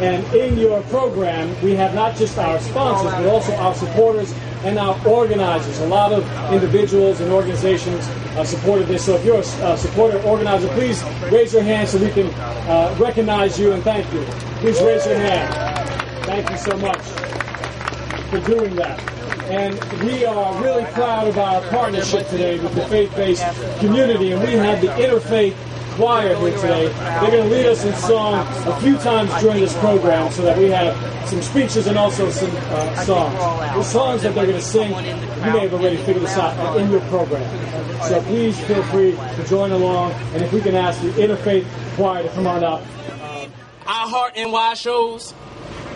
And in your program, we have not just our sponsors, but also our supporters and our organizers. A lot of individuals and organizations supported this. So if you're a supporter or organizer, please raise your hand so we can recognize you and thank you. Please raise your hand. Thank you so much for doing that. And we are really proud of our partnership today with the faith-based community. And we have the Interfaith Choir here today. They're going to lead us in song a few times during this program so that we have some speeches and also some songs. The songs that they're going to sing, you may have already figured this out in your program. So please feel free to join along. And if we can ask the Interfaith Choir to come on up. Our Heart NY shows.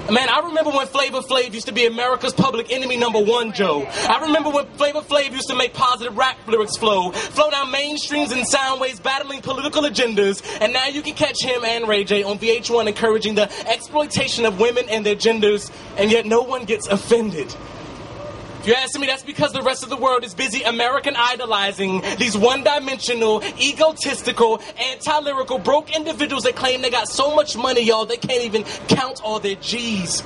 Man, I remember when Flavor Flav used to be America's public enemy #1, Joe. I remember when Flavor Flav used to make positive rap lyrics flow down mainstreams and sound waves battling political agendas, and now you can catch him and Ray J on VH1 encouraging the exploitation of women and their genders, and yet no one gets offended. If you're asking me, that's because the rest of the world is busy American idolizing these one-dimensional, egotistical, anti-lyrical, broke individuals that claim they got so much money, y'all, they can't even count all their G's.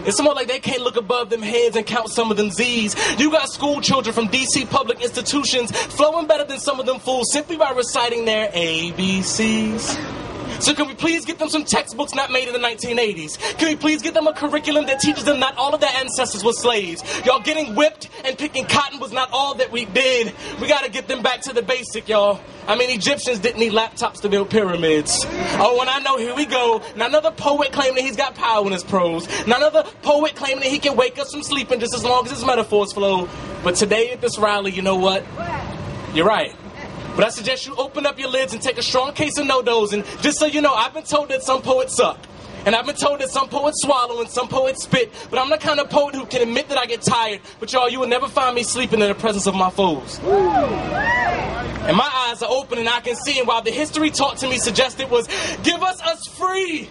It's more like they can't look above them heads and count some of them Z's. You got school children from D.C. public institutions flowing better than some of them fools simply by reciting their ABCs. So can we please get them some textbooks not made in the 1980s? Can we please get them a curriculum that teaches them not all of their ancestors were slaves? Y'all, getting whipped and picking cotton was not all that we did. We got to get them back to the basic, y'all. I mean, Egyptians didn't need laptops to build pyramids. Oh, and I know, here we go. Now another poet claiming that he's got power in his prose. Now another poet claiming that he can wake us from sleeping just as long as his metaphors flow. But today at this rally, you know what? You're right. But I suggest you open up your lids and take a strong case of no-dos. And just so you know, I've been told that some poets suck. And I've been told that some poets swallow and some poets spit. But I'm the kind of poet who can admit that I get tired. But y'all, you will never find me sleeping in the presence of my foes. And my eyes are open and I can see. And while the history taught to me suggested was, give us free.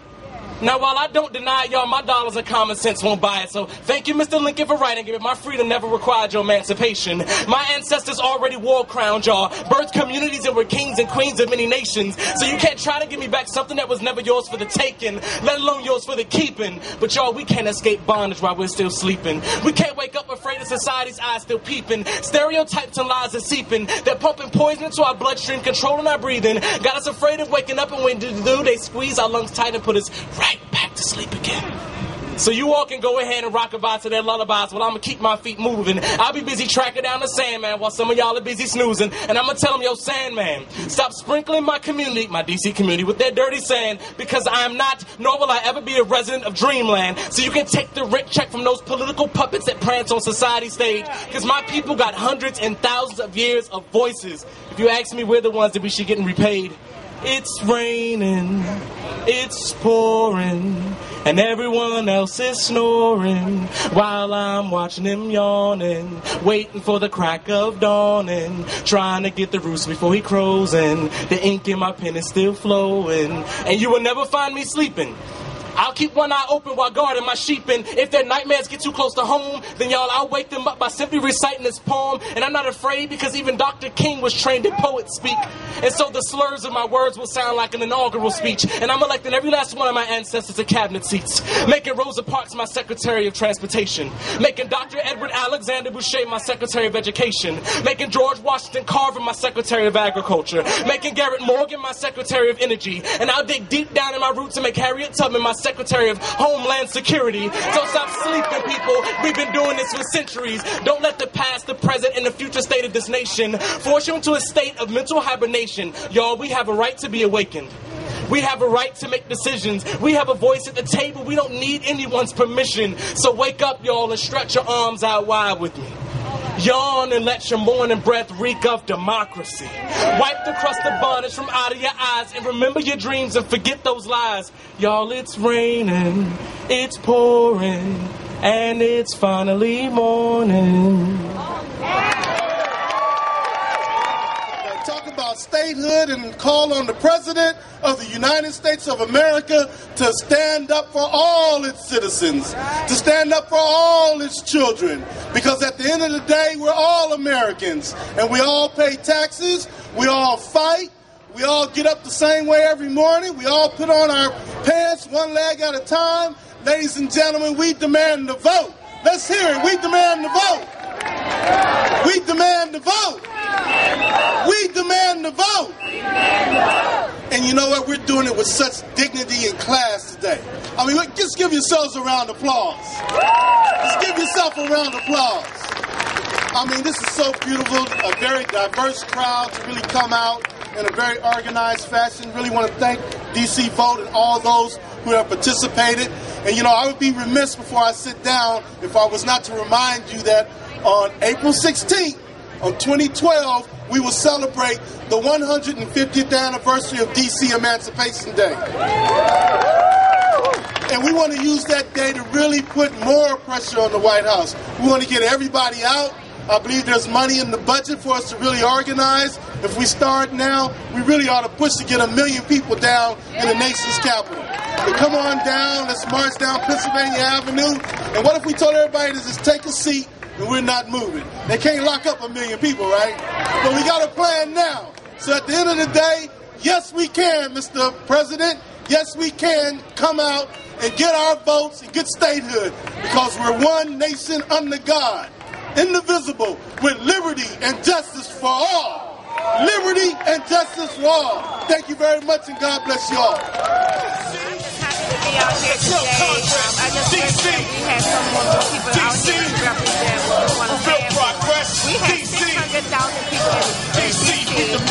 Now, while I don't deny y'all, my dollars and common sense won't buy it. So thank you, Mr. Lincoln, for writing it. My freedom never required your emancipation. My ancestors already wore crowns, y'all. Birthed communities and were kings and queens of many nations. So you can't try to give me back something that was never yours for the taking, let alone yours for the keeping. But y'all, we can't escape bondage while we're still sleeping. We can't wake up afraid of society's eyes still peeping. Stereotypes and lies are seeping. They're pumping poison into our bloodstream, controlling our breathing. Got us afraid of waking up, and when they do, they squeeze our lungs tight and put us right back to sleep again. So you all can go ahead and rock-a-bye to their lullabies while I'm going to keep my feet moving. I'll be busy tracking down the Sandman while some of y'all are busy snoozing. And I'm going to tell them, yo, Sandman, stop sprinkling my community, my D.C. community, with their dirty sand, because I am not, nor will I ever be a resident of Dreamland. So you can take the rent check from those political puppets that prance on society's stage, because my people got hundreds and thousands of years of voices. If you ask me, we're the ones that we should get repaid. It's raining, it's pouring, and everyone else is snoring, while I'm watching him yawning, waiting for the crack of dawning, trying to get the rooster before he crows, and the ink in my pen is still flowing, and you will never find me sleeping. I'll keep one eye open while guarding my sheep, and if their nightmares get too close to home, then y'all, I'll wake them up by simply reciting this poem. And I'm not afraid, because even Dr. King was trained in poet speak. And so the slurs of my words will sound like an inaugural speech. And I'm electing every last one of my ancestors to cabinet seats, making Rosa Parks my Secretary of Transportation, making Dr. Edward Alexander Boucher my Secretary of Education, making George Washington Carver my Secretary of Agriculture, making Garrett Morgan my Secretary of Energy. And I'll dig deep down in my roots and make Harriet Tubman my Secretary of Homeland Security. So stop sleeping, people. We've been doing this for centuries. Don't let the past, the present, and the future state of this nation force you into a state of mental hibernation. Y'all, we have a right to be awakened. We have a right to make decisions. We have a voice at the table. We don't need anyone's permission. So wake up, y'all, and stretch your arms out wide with me. Yawn and let your morning breath reek of democracy. Wipe the crust of bondage from out of your eyes and remember your dreams and forget those lies. Y'all, it's raining, it's pouring, and it's finally morning. Talk about statehood and call on the President of the United States of America to stand up for all its citizens, to stand up for all its children, because at the end of the day, we're all Americans, and we all pay taxes, we all fight, We all get up the same way every morning. We all put on our pants one leg at a time. Ladies and gentlemen, we demand the vote. Let's hear it. We demand the vote. We demand the vote. We demand the vote. And you know what? We're doing it with such dignity and class today. I mean, just give yourselves a round of applause. Just give yourself a round of applause. I mean, this is so beautiful, a very diverse crowd to really come out in a very organized fashion. Really want to thank DC Vote and all those who have participated. And, you know, I would be remiss before I sit down if I was not to remind you that on April 16th, on 2012, we will celebrate the 150th anniversary of DC Emancipation Day. And we want to use that day to really put more pressure on the White House. We want to get everybody out. I believe there's money in the budget for us to really organize. If we start now, we really ought to push to get 1 million people down in the nation's capital. So come on down, let's march down Pennsylvania Avenue. And what if we told everybody to just take a seat and we're not moving? They can't lock up 1 million people, right? But we got a plan now. So at the end of the day, yes, we can, Mr. President. Yes, we can come out and get our votes and get statehood because we're one nation under God, indivisible, with liberty and justice for all. Liberty and justice for all. Thank you very much, and God bless you all. I'm just happy to be out here today. I just wish that we had some more people out here to represent what we want to stand for. We have 600,000 people in DC, and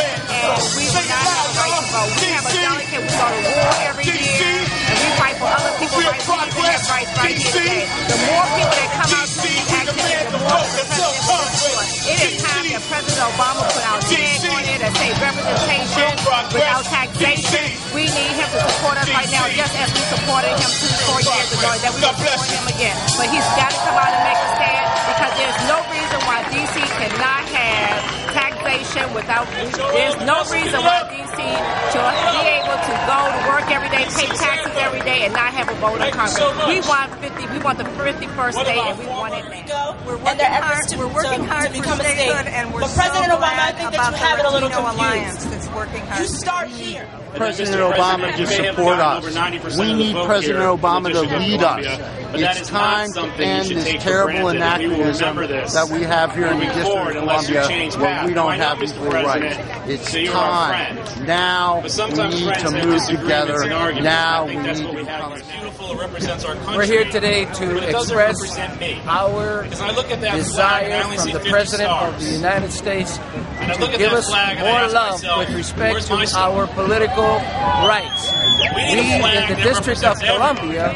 we do not have a right to vote. We have a delegate. We go to war every year, and we fight for other people's rights. We need to have rights right here today. The more people that come out to these activities, the more the president will support. It is time that President Obama put our tag on it and say representation without taxation. We need him to support us right now, just as we supported him 4 years ago, that we will support him again. But he's got to come out and make a stand because there's no reason why DC cannot have taxation without. There's no reason why DC should be able to go to work every day, pay taxes every day, and not have a vote in Congress. We want the 51st state, and we want it now. We're working hard to become a state. But President Obama, I think that you have it a little confused. You start here. President Obama to support us. We need President Obama to lead us. It's time to end this terrible anachronism that we have here in the District of Columbia where we don't have equal rights. It's time. Now we need to move together. Now we need to come. We're here today to express our desire from the President of the United States to give us more love with respect to our political rights. We in the District of Columbia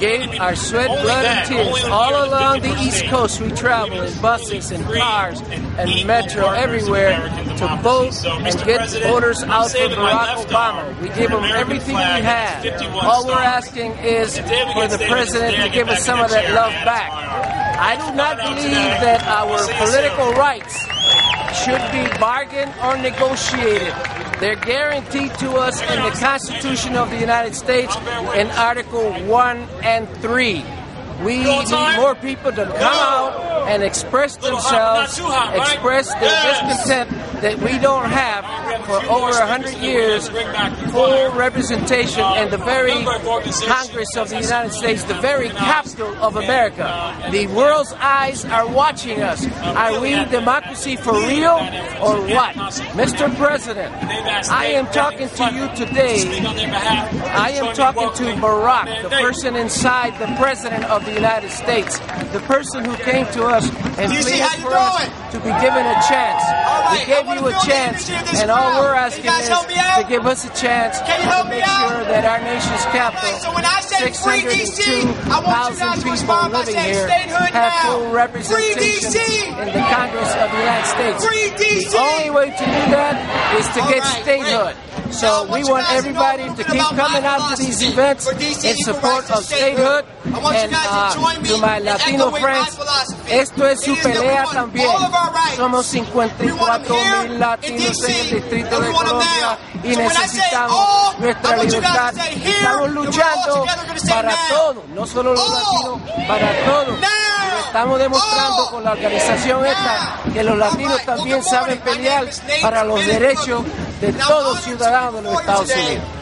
gave our sweat, blood, and tears all along the East Coast. We travel in buses and cars and metro everywhere to vote and get voters out for Barack Obama. We give them everything we have. All we're asking is for the President to give us some of that love back. I do not believe that our political rights should be bargained or negotiated. They're guaranteed to us in the Constitution of the United States in Article 1 and 3. We need more people to come out and express themselves, express their discontent that we don't have for over 100 years full representation in the very Congress of the United States, the very capital of America. The world's eyes are watching us. Are we democracy for real or what? Mr. President, I am talking to you today. I am talking to Barack, the person inside the President of the United States, the person who came to us and pleaded for us to be given a chance. We gave you a chance, and all we're asking is to give us a chance to make sure that our nation's capital, 602,000 people living here, have full representation in the Congress of the United States. The only way to do that is to get statehood. So we want everybody to keep coming out to these events in support of statehood. And to my Latino friends, esto es su pelea también. Somos 54,000 latinos en el Distrito de Colombia y necesitamos nuestra libertad. Estamos luchando para todos, no solo los latinos, para todos. Estamos demostrando con la organización esta que los latinos también saben pelear para los derechos de todo ciudadano de los Estados Unidos.